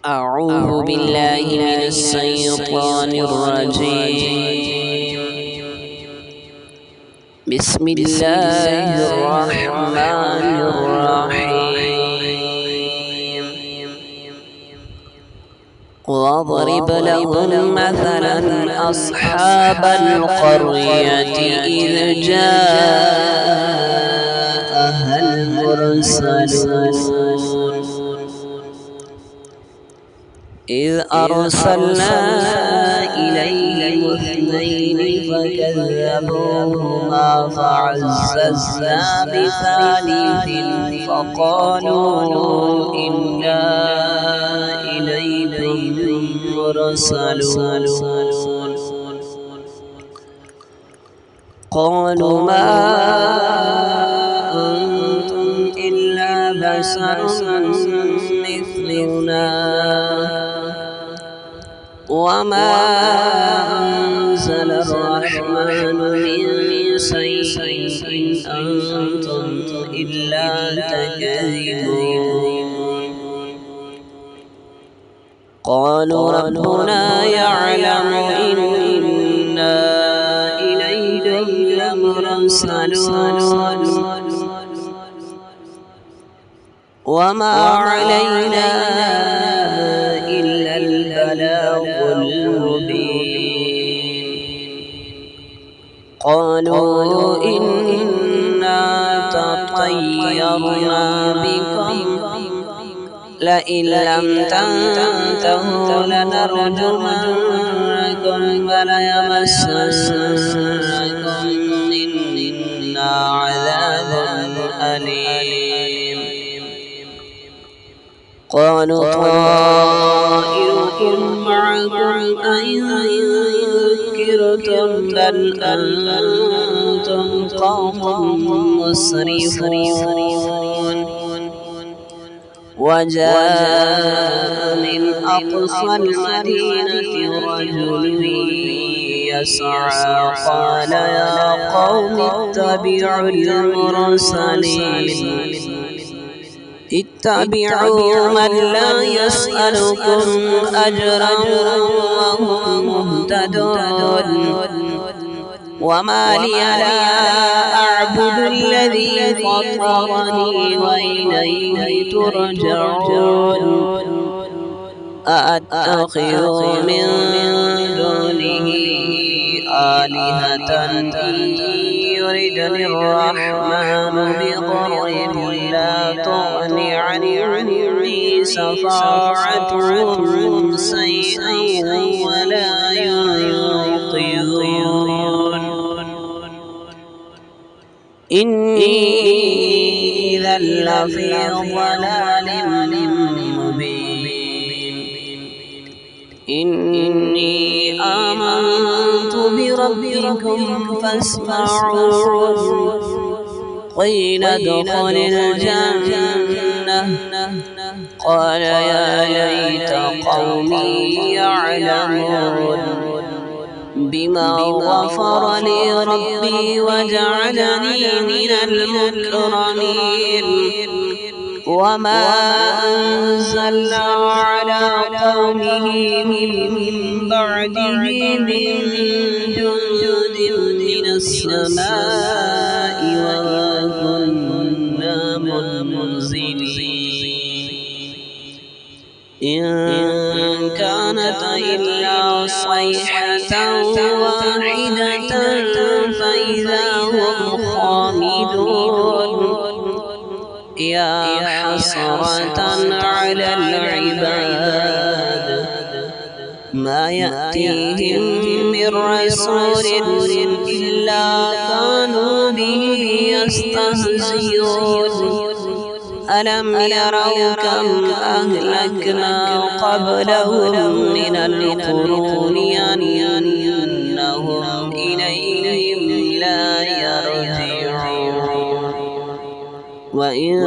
أعوذ بالله من الشيطان الرجيم. بسم الله الرحمن الرحيم. واضرب لهم مثلا أصحاب القرية إذ جاءها المرسلون إذ أرسلنا إليهم اثنين فكذبوهما فعززنا بثالث فقالوا إنا إليكم مرسلون قالوا ما أنتم إلا بشر مثلنا وما أنزل الرحمن من شيء إن أنتم إلا تكذبون قالوا ربنا يعلم إنا إليكم لمرسلون وما علينا إلا البلاغ المبين قالوا إنا تطيرنا بكم لئن لم تنتهوا لنرجمنكم وليمسنكم منا عذاب أليم قالوا طائركم معكم أئن ذكرتم بل أنتم قوم مسرفون وجاء من أقصى المدينة رجل يسعى قال يا قوم اتبعوا المرسلين اتبعوا من لا يسألكم أجرا وهم مهتدون وما لي لا أعبد الذي فطرني وإليه ترجعون أأتخذ من دونه آلهة إن يردني الرحمن بضر لا تغن عني شفاعتهم شيئا ولا ينقذون إني إذا لفي ضلال مبين إني آمنت بربكم فاسمعون قيل ادخل الجنة قال يا ليت قومي يعلمون بما غفر لي ربي وجعلني من المكرمين وما أنزلنا على قومه من بعده من جند من السماء وما كنا منزلين إن كانت إلا صيحة واحدة فإذا هم خامدون يا حسرة على العباد ما يأتيهم من رسول إلا كانوا به يستهزئون ألم يروا كم أهلكنا قبلهم من القرون أنهم إليهم لا يرجعون وإن